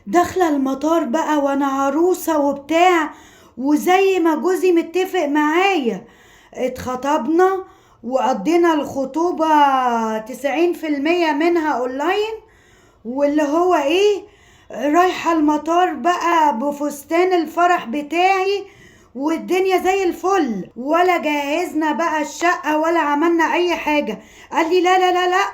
داخلة المطار بقى وانا عروسة وبتاع، وزي ما جوزي متفق معايا اتخطبنا وقضينا الخطوبة 90% منها اونلاين. واللي هو ايه، رايحة المطار بقى بفستان الفرح بتاعي والدنيا زي الفل، ولا جهزنا بقى الشقة ولا عملنا اي حاجة. قال لي لا لا لا لا،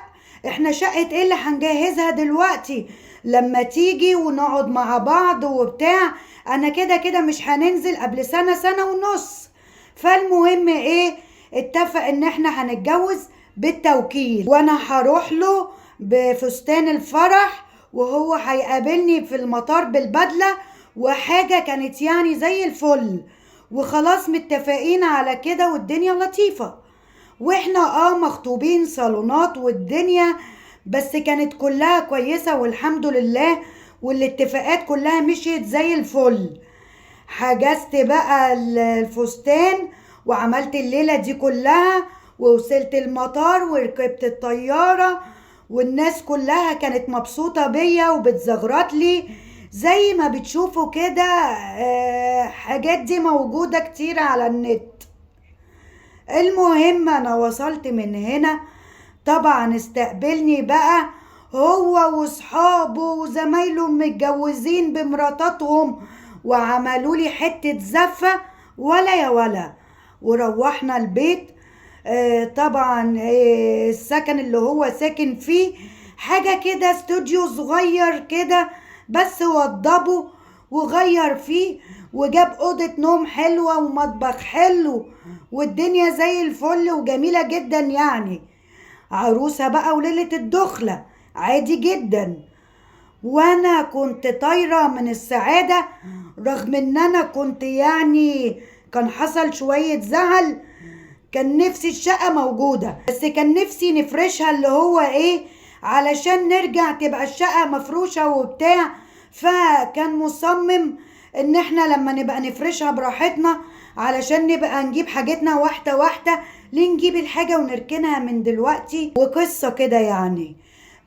احنا شقة ايه اللي هنجهزها دلوقتي، لما تيجي ونقعد مع بعض وبتاع، انا كده كده مش هننزل قبل سنة سنة ونص. فالمهم ايه، اتفق ان احنا هنتجوز بالتوكيل، وانا هروح له بفستان الفرح وهو هيقابلني في المطار بالبدلة، وحاجة كانت يعني زي الفل. وخلاص متفقين على كده والدنيا لطيفة، واحنا مخطوبين صالونات والدنيا، بس كانت كلها كويسة والحمد لله، والاتفاقات كلها مشيت زي الفل. حجزت بقى الفستان وعملت الليلة دي كلها، ووصلت المطار وركبت الطيارة، والناس كلها كانت مبسوطة بيا وبتزغرط لي زي ما بتشوفوا كده. حاجات دي موجودة كتير على النت. المهم انا وصلت من هنا، طبعا استقبلني بقى هو وصحابه وزمايله متجوزين بمراتاتهم، وعملوا لي حتة زفة ولا يا ولا. وروحنا البيت. طبعا السكن اللي هو ساكن فيه حاجة كده استوديو صغير كده، بس وضبه وغير فيه وجاب أوضة نوم حلوة ومطبخ حلو، والدنيا زي الفل وجميلة جدا يعني. عروسة بقى وليلة الدخلة عادي جدا، وانا كنت طايرة من السعادة، رغم ان انا كنت يعني كان حصل شوية زعل. كان نفسي الشقة موجودة، بس كان نفسي نفرشها اللي هو ايه، علشان نرجع تبقى الشقة مفروشة وبتاع. فكان مصمم ان احنا لما نبقى نفرشها براحتنا، علشان نبقى نجيب حاجتنا واحدة واحدة، ليه نجيب الحاجة ونركنها من دلوقتي، وقصة كده يعني.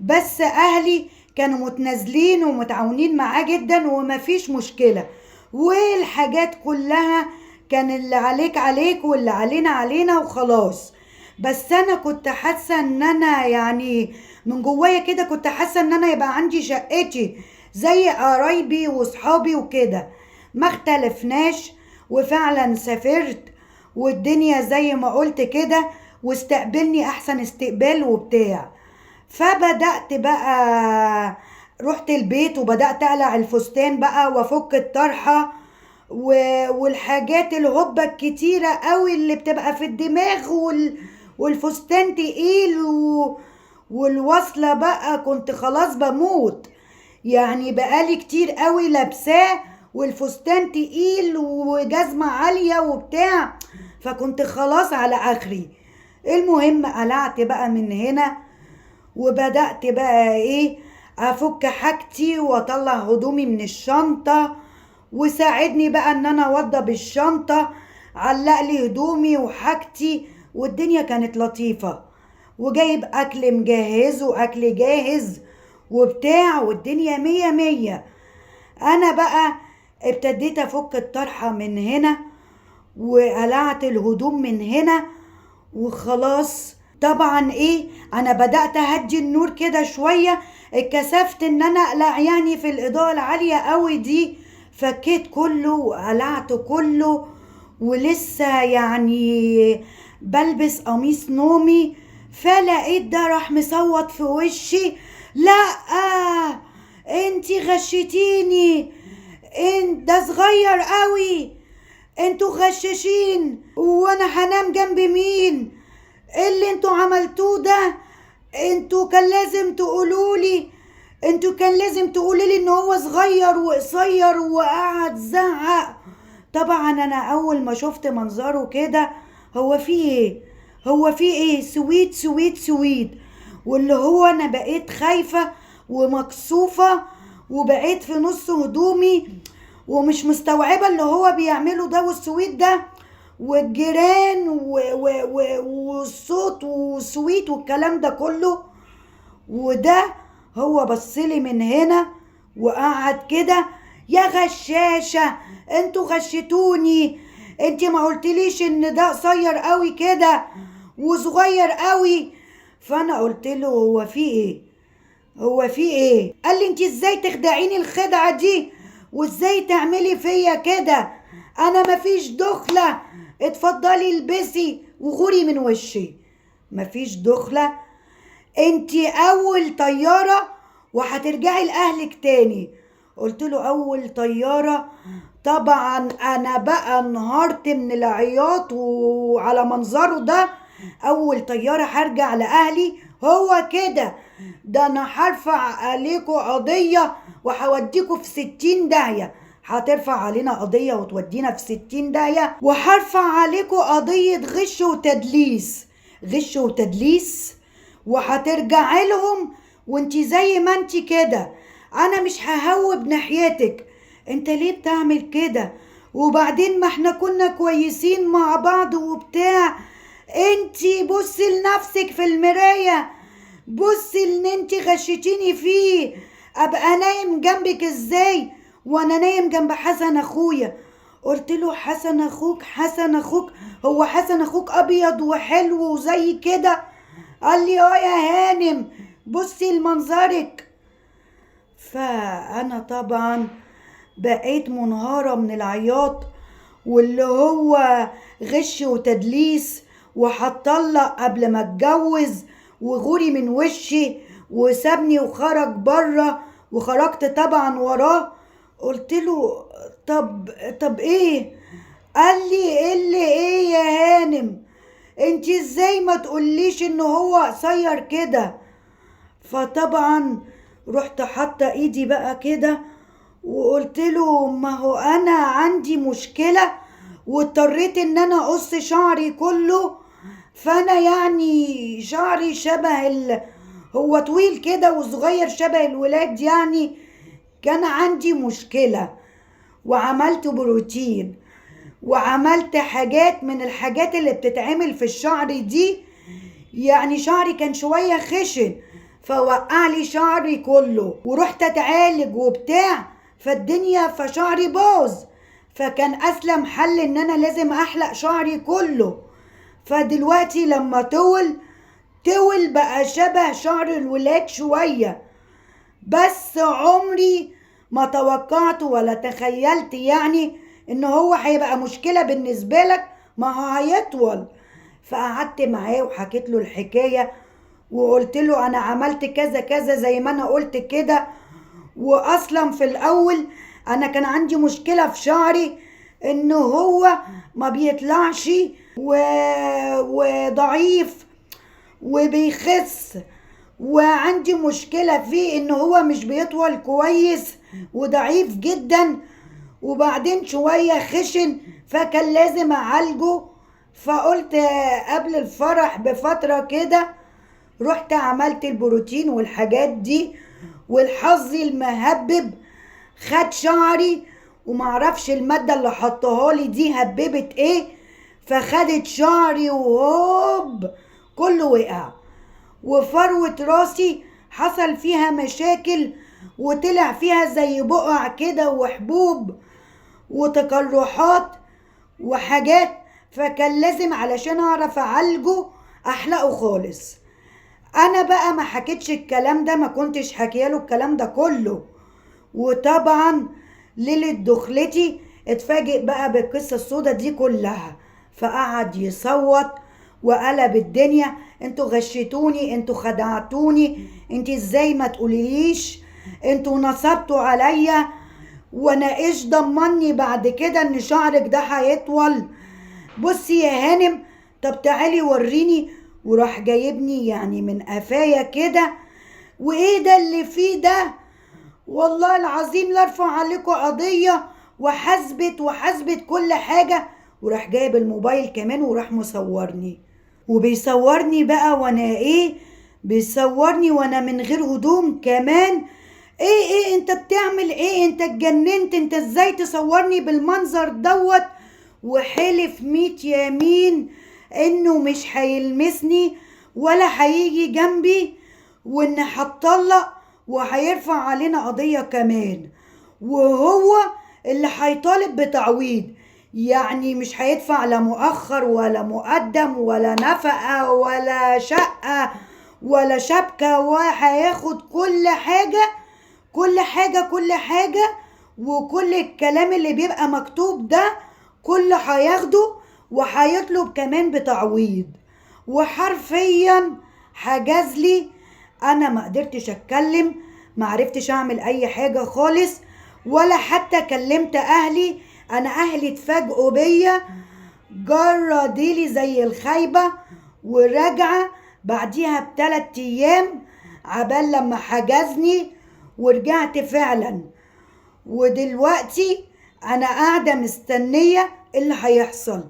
بس اهلي كانوا متنازلين ومتعاونين معاه جدا ومفيش مشكلة، والحاجات كلها كان اللي عليك عليك واللي علينا علينا وخلاص. بس انا كنت حاسة ان انا يعني من جوايا كده كنت حاسة ان انا يبقى عندي شقتي زي قرايبي وصحابي وكده. ما اختلفناش، وفعلا سافرت والدنيا زي ما قلت كده، واستقبلني احسن استقبال وبتاع. فبدأت بقى، رحت البيت وبدأت اقلع الفستان بقى وافك الطرحة والحاجات الهبة الكتيرة قوي اللي بتبقى في الدماغ والفستان تقيل والوصلة بقى كنت خلاص بموت، يعني بقالي كتير قوي لابساه، والفستان تقيل وجزمة عالية وبتاع، فكنت خلاص على اخري. المهم قلعت بقى من هنا، وبدأت بقى ايه، افك حاجتي واطلع هدومي من الشنطة، وساعدني بقى ان انا اوضب الشنطة، علق لي هدومي وحاجتي، والدنيا كانت لطيفة، وجايب اكل مجهز واكل جاهز وبتاع، والدنيا مية مية. انا بقى ابتديت افك الطرحة من هنا وقلعت الهدوم من هنا وخلاص. طبعا ايه، انا بدأت اهدي النور كده شوية، اتكسفت ان انا اقلع يعني في الاضاءة العالية قوي دي. فكيت كله وقلعت كله، ولسه يعني بلبس قميص نومي، فلقيت ده راح مصوت في وشي: لا، انتي غشتيني، انت ده صغير قوي، انتوا غشاشين، وانا هنام جنب مين؟ ايه اللي انتوا عملتوه ده؟ انتوا كان لازم تقولولي، انتوا كان لازم تقولولي ان هو صغير وقصير، وقعد زعق. طبعا انا اول ما شفت منظره كده، هو في ايه، هو في ايه، سويت سويت سويت، واللي هو انا بقيت خايفة ومكسوفة، وبقيت في نص هدومي ومش مستوعبة اللي هو بيعمله ده، والسويت ده والجيران والصوت والسويت والكلام ده كله. وده هو بصلي من هنا وقعد كده: يا غشاشة، انتوا غشتوني، انت ما قلتليش ان ده قصير قوي كده وصغير قوي. فانا قلت له: هو في ايه؟ قال لي: انت ازاي تخدعيني الخدعة دي وازاي تعملي فيا كده؟ انا مفيش دخلة، اتفضلي البسي وغوري من وشي. مفيش دخلة؟ انت اول طيارة وهترجعي لاهلك تاني. قلت له: اول طيارة؟ طبعا انا بقى انهارت من العياط وعلى منظره ده. اول طيارة هرجع لاهلي؟ هو كده؟ ده انا هرفع عليكوا قضية وهوديكوا في 60 داهية. هترفع علينا قضية وتودينا في 60 داهية؟ وهرفع عليكوا قضية غش وتدليس. غش وتدليس؟ وهترجعي لهم وانتي زي ما انتي كده. انا مش ههوب ناحيتك. انت ليه بتعمل كده؟ وبعدين ما احنا كنا كويسين مع بعض وبتاع. انتي بصي لنفسك في المراية، بصي ان انتي غشتيني فيه. ابقى نايم جنبك ازاي وانا نايم جنب حسن اخويا؟ قلت له: حسن اخوك؟ حسن اخوك؟ هو حسن اخوك ابيض وحلو وزي كده؟ قال لي: اه يا هانم، بصي لمنظرك. فانا طبعا بقيت منهارة من العياط، واللي هو غش وتدليس وهتطلق قبل ما اتجوز وغوري من وشي، وسابني وخرج بره، وخرجت طبعا وراه. قلت له: طب ايه؟ قال لي: ايه يا هانم، انت ازاي ما تقوليش ان هو قصير كده؟ فطبعا رحت حاطه ايدي بقى كده وقلت له: ما هو انا عندي مشكله واضطريت ان انا اقص شعري كله. فانا يعني شعري هو طويل كده وصغير شبه الولاد يعني. كان عندي مشكله وعملت بروتين وعملت حاجات من الحاجات اللي بتتعمل في الشعر دي. يعني شعري كان شوية خشن فوقع لي شعري كله، ورحت اتعالج وبتاع فالدنيا فشعري باظ. فكان اسلم حل ان انا لازم احلق شعري كله. فدلوقتي لما طول بقى شبه شعر الولاد شوية. بس عمري ما توقعت ولا تخيلت يعني ان هو هيبقى مشكلة بالنسبة لك، ما هو هيطول. فقعدت معاه وحكيت له الحكاية وقلت له: انا عملت كذا كذا زي ما انا قلت كده. واصلا في الاول انا كان عندي مشكلة في شعري انه هو ما بيطلعش وضعيف وبيخس، وعندي مشكلة فيه ان هو مش بيطول كويس وضعيف جدا، وبعدين شوية خشن فكان لازم اعالجه. فقلت قبل الفرح بفترة كده رحت عملت البروتين والحاجات دي، والحظ المهبب خد شعري ومعرفش المادة اللي حطها لي دي هببت ايه، فخدت شعري وهوب كله وقع. وفروة راسي حصل فيها مشاكل وطلع فيها زي بقع كده وحبوب وتقرحات وحاجات. فكان لازم علشان اعرف اعالجه احلقه خالص. انا بقى ما حكيتش الكلام ده، ما كنتش حكياله الكلام ده كله. وطبعا ليلة دخلتي اتفاجئ بقى بالقصة السودة دي كلها، فقعد يصوت وقلب الدنيا: انتوا غشتوني، انتوا خدعتوني، انت ازاي ما تقوليليش، انتوا نصبتوا عليا، وانا ايش ضمني بعد كده ان شعرك ده هيطول؟ بصي يا هانم، طب تعالي وريني. وراح جايبني يعني من قفايا كده: وايه ده اللي فيه ده؟ والله العظيم لا ارفع عليكم قضية وحاسبت كل حاجة. وراح جايب الموبايل كمان وراح مصورني، وبيصورني بقى وانا بيصورني وانا من غير هدوم كمان. ايه انت بتعمل ايه؟ انت اتجننت؟ انت ازاي تصورني بالمنظر دوت؟ وحلف 100 يمين انه مش هيلمسني ولا هيجي جنبي، وان هتطلق وهيرفع علينا قضية كمان، وهو اللي هيطالب بتعويض. يعني مش هيدفع لا مؤخر ولا مقدم ولا نفقة ولا شقة ولا شبكة، وهياخد كل حاجة كل حاجة كل حاجة، وكل الكلام اللي بيبقى مكتوب ده كله هياخده، وهيطلب كمان بتعويض. وحرفيا حجزلي، انا ما قدرتش اتكلم، ما عرفتش اعمل اي حاجة خالص، ولا حتى كلمت اهلي. انا اهلي اتفاجئوا بيا جرى ديلي زي الخايبة، وراجعة بعديها ب3 ايام عبال لما حجزني ورجعت فعلا. ودلوقتي انا قاعدة مستنية اللي هيحصل.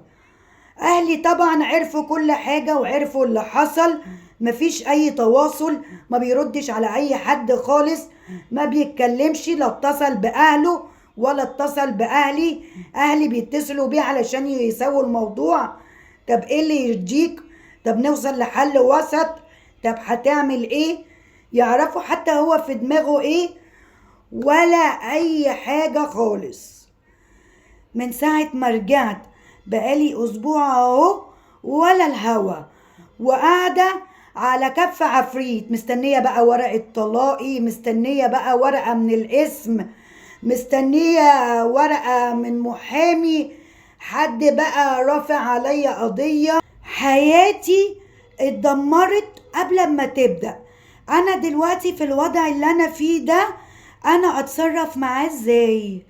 اهلي طبعا عرفوا كل حاجة وعرفوا اللي حصل، مفيش اي تواصل، ما بيردش على اي حد خالص، ما بيتكلمش، لا اتصل باهله ولا اتصل باهلي. اهلي بيتصلوا بيه علشان يسووا الموضوع. طب ايه اللي يرضيك؟ طب نوصل لحل وسط؟ طب هتعمل ايه؟ يعرفوا حتى هو في دماغه ايه؟ ولا اي حاجة خالص. من ساعة ما رجعت بقالي اسبوع اهو، ولا الهوا، وقاعدة على كف عفريت، مستنية بقى ورقة طلاقي، مستنية بقى ورقة من الاسم، مستنية ورقة من محامي، حد بقى رافع عليا قضية. حياتي اتدمرت قبل ما تبدأ. انا دلوقتي في الوضع اللي انا فيه ده، انا اتصرف معاه ازاي؟